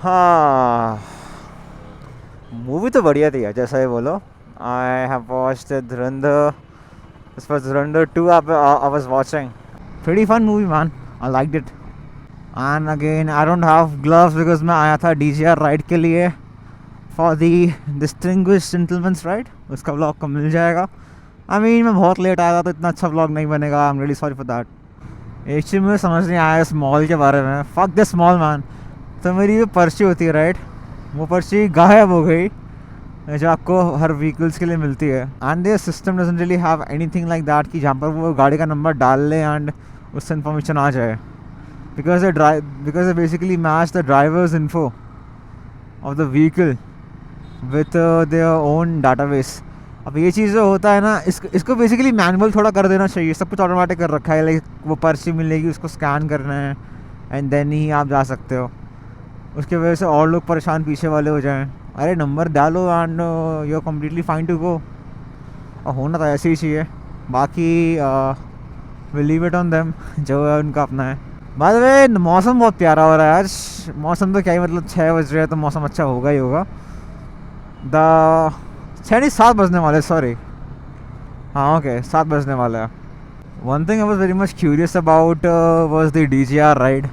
हाँ, मूवी तो बढ़िया थी यार, जैसा ही बोलो. I have watched Dhurandhar. This was Dhurandhar 2 I was watching. Pretty fun movie man. I liked it. And again I don't have gloves because मैं आया था डीजीआर राइड के लिए for the distinguished gentleman's ride. उसका व्लॉग कब मिल जाएगा. आई मीन मैं बहुत लेट आया था तो इतना अच्छा व्लॉग नहीं बनेगा. I am really sorry for that. एक चीज़ मुझे समझ नहीं आया इस मॉल के बारे में. Fuck this mall man. तो मेरी जो पर्ची होती है राइट, वो पर्ची गायब हो गई जो आपको हर व्हीकल्स के लिए मिलती है. And this system doesn't really have anything like that कि जहाँ पर वो गाड़ी का नंबर डाल ले एंड उससे इन्फॉर्मेशन आ जाए. Because they basically match the drivers info of the vehicle with their own database. अब ये चीज़ जो होता है ना, इसको बेसिकली मैनुअल थोड़ा कर देना चाहिए. सब कुछ ऑटोमेटिक कर रखा है. लाइक वो पर्ची मिलेगी, उसको स्कैन करना है एंड देन ही आप जा सकते हो. उसके वजह से और लोग परेशान पीछे वाले हो जाएं. अरे नंबर डालो and you are completely fine to go. और होना तो ऐसे ही चाहिए. बाकी will leave it on them. जो है उनका अपना है. बाय द वे मौसम बहुत प्यारा हो रहा है आज. मौसम तो क्या ही मतलब 6 बज रहे हैं तो मौसम अच्छा होगा ही होगा. द 7 बजने वाले, सॉरी. हाँ ओके, 7 बजने वाला है. One thing I was very much curious about was the DGR ride.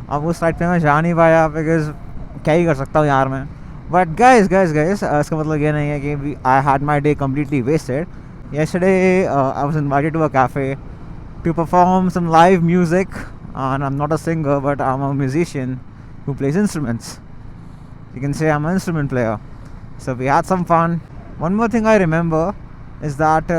अब उस राइड पे मैं जा नहीं पाया बिकॉज क्या ही कर सकता हूँ यार मैं. बट गाइस इसका मतलब ये नहीं है कि I had my day completely wasted. yesterday I was invited to a cafe to perform some live music, and I'm not a singer but I'm a musician who plays instruments. You can say I'm an instrument player. So we had some fun. One more thing I remember is that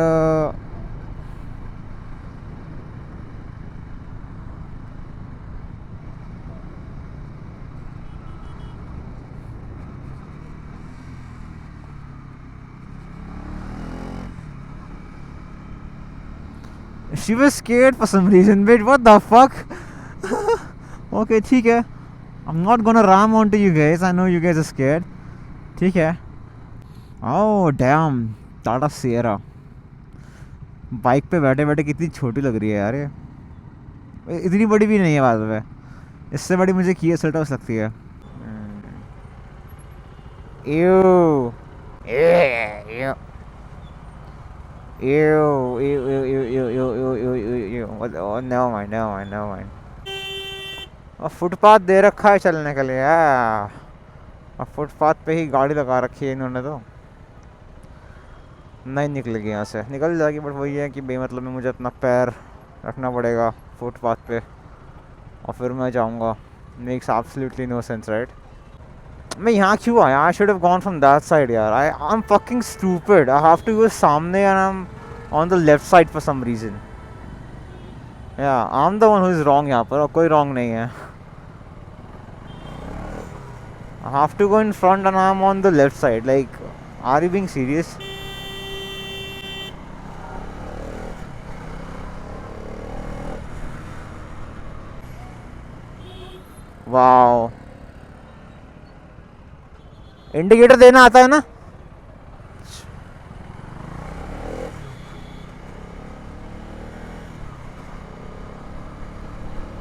she was scared for some reason. Wait, what the fuck? Okay, ठीक है. I'm not gonna ram onto you guys. I know you guys are scared. ठीक है. Oh damn, Tata Sierra. Bike पे बैठे बैठे कितनी छोटी लग रही है यार ये. इतनी बड़ी भी नहीं है बाद में. इससे बड़ी मुझे किया सेल्टॉस लगती है. Ew. Ew. Ew. What? Oh, never mind. और फुटपाथ दे रखा है चलने के लिए. और फुटपाथ पे ही गाड़ी लगा रखी है इन्होंने तो. नहीं निकलेगी यहाँ से. निकल जाएगी बट वही है कि बेमतलब में मुझे अपना पैर रखना पड़ेगा फुटपाथ पे और फिर मैं जाऊँगा. Makes absolutely no sense right. मैं यहाँ क्यों आया. I should have gone from that side यार. I am fucking stupid. I have to go सामने and I am on the left side for some reason. या I am the one who is wrong यहाँ पर, और कोई wrong नहीं है. I have to go in front and I'm on the left side. Like, are you being serious? Wow. Indicator देना आता है ना.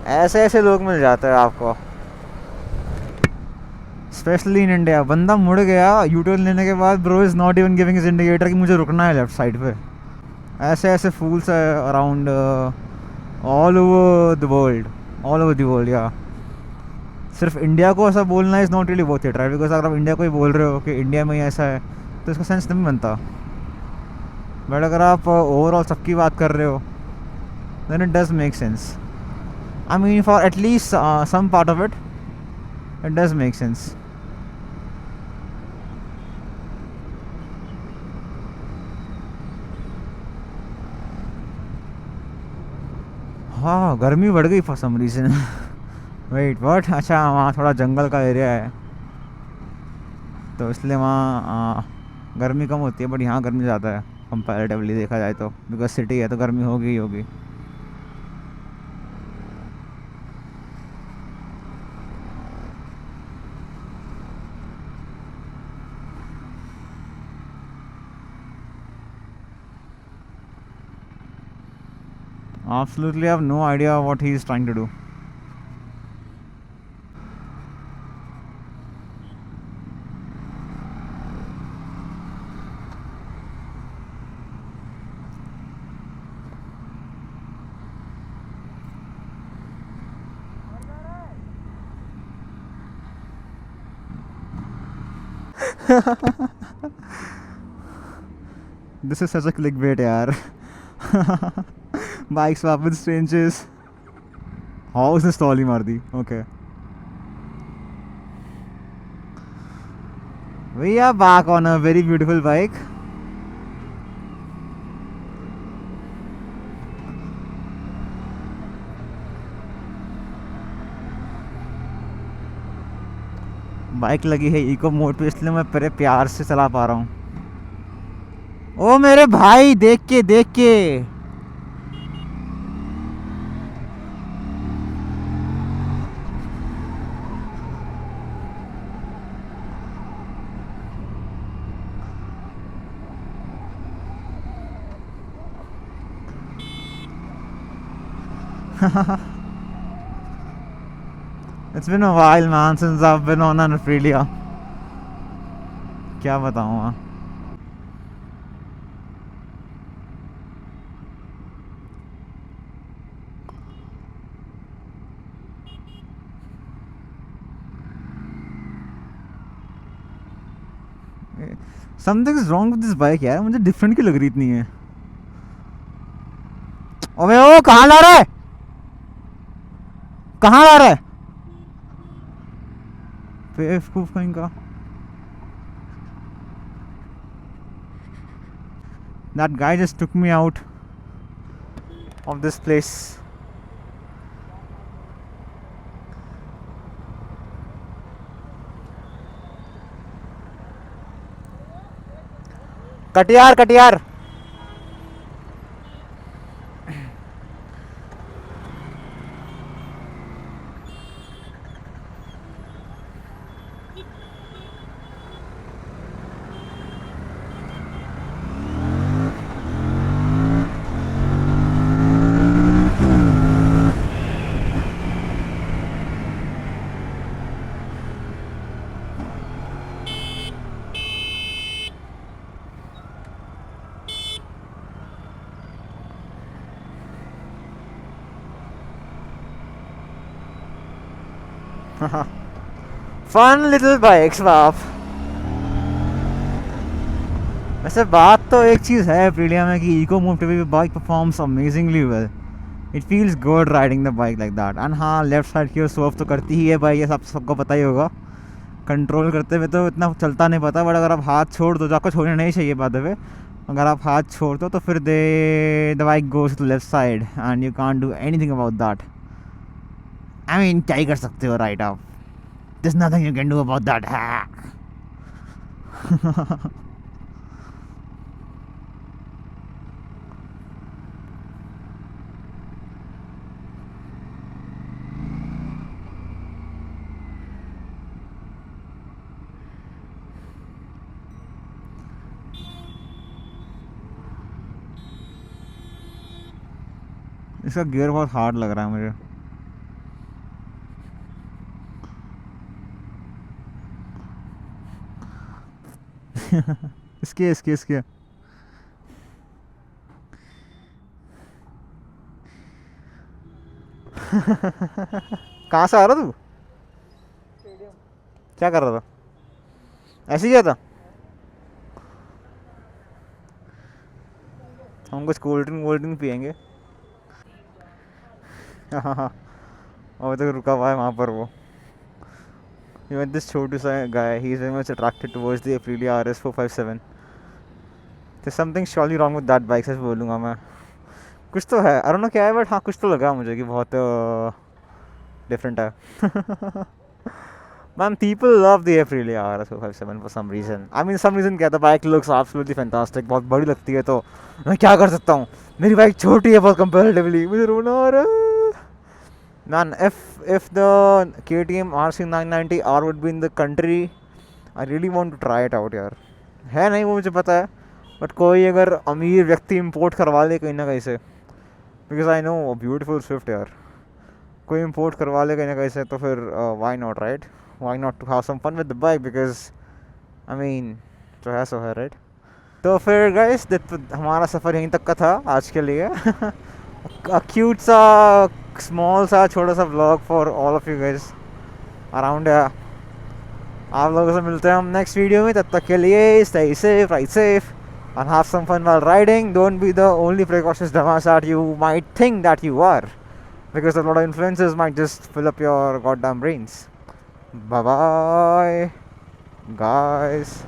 ऐसे ऐसे लोग मिल जाते हैं आपको, स्पेशली इन इंडिया. बंदा मुड़ गया यू टर्न लेने के बाद. Bro is not even giving his indicator कि मुझे रुकना है लेफ्ट साइड पे. ऐसे ऐसे फूल्स है around all over the world या. सिर्फ इंडिया को ऐसा बोलना is not really worth it right. Because अगर आप इंडिया को ही बोल रहे हो कि इंडिया में ही ऐसा है तो इसका सेंस नहीं बनता. बट अगर आप ओवरऑल सबकी बात कर रहे हो then it does make sense. I mean for at least some part of it does make sense. हाँ गर्मी बढ़ गई for some reason. Wait what. अच्छा वहाँ थोड़ा जंगल का एरिया है तो इसलिए वहाँ गर्मी कम होती है. बट यहाँ गर्मी ज़्यादा है कंपैरेटिवली देखा जाए तो. बिकॉज सिटी है तो गर्मी होगी ही होगी. Absolutely have no idea what he is trying to do. This is such a clickbait यार. Bike swap with strangers. How is this टॉली मार दी. Okay, we are back on a very beautiful bike. Bike लगी है eco mode पे, इसलिए मैं बड़े प्यार से चला पा रहा हूँ. ओ मेरे भाई, देख के देख के. It's been a while man since I've been on an Aprilia. क्या बताऊँ मैं. Something is wrong with this bike यार. मुझे डिफरेंट की लग रही इतनी है. अबे ओ कहाँ ला रहा है, कहाँ ला रहा है बेवकूफ कहीं का. That guy just took me out of this place. Katiyar Katiyar. Fun little bikes बाप. वैसे बात तो एक चीज़ है एप्रिलिया में कि इको मोड पे bike performs amazingly well. It feels good riding the bike like that. And हाँ, लेफ्ट साइड की ओर स्वर्व तो करती ही है भाई, ये सबको पता ही होगा. कंट्रोल करते हुए तो इतना चलता नहीं पता, बट अगर आप हाथ छोड़ दो, जो आपको छोड़ना नहीं चाहिए बात है, अगर आप हाथ छोड़ दो तो फिर the bike goes to left side and you can't do anything about that. I mean क्या ही कर सकते हो राइट आप. There's nothing you can do about that. इसका गियर बहुत हार्ड लग रहा है मुझे. इसके इसके इसके कहाँ से आ रहा तू. क्या कर रहा था. ऐसे ही गया था. हम कुछ कोल्ड ड्रिंक पियेंगे. हाँ हाँ, अभी तक रुका हुआ है वहाँ पर वो. Even this छोटू सा guy, he is very much attracted towards the Aprilia RS 457. There's something surely wrong with that bike, सच बोलूँगा मैं. कुछ तो है, I don't know क्या है, बट हाँ कुछ तो लगा मुझे कि बहुत डिफरेंट है. Man, people love the Aprilia RS 457 for some reason. I mean, some reason क्या था, बाइक looks absolutely fantastic, बहुत बड़ी लगती है, तो मैं क्या कर सकता हूँ. मेरी बाइक छोटी है बहुत comparatively, मुझे रोना आ रहा है. Man, if the KTM RC 990R would be in the country, I really want to try it out यार. है नहीं वो मुझे पता है, बट कोई अगर अमीर व्यक्ति इंपोर्ट करवा ले कहीं ना कहीं से, because I know beautiful Swift यार, कोई इंपोर्ट करवा ले कहीं ना कहीं से, तो फिर why not right. Why not to have some fun with the bike, because I mean जो है सो है राइट. तो फिर गाइस हमारा सफ़र यहीं तक का था आज के लिए. क्यूट सा स्मॉल सा छोटा सा vlog for all of you guys around आप लोगों से मिलते हैं हम नेक्स्ट वीडियो में. तब तक के लिए stay safe, ride safe, and have some fun while riding. Don't be the only precautious dumbass that you might think that you are, because a lot of influencers might just fill up your goddamn brains. Bye bye, guys.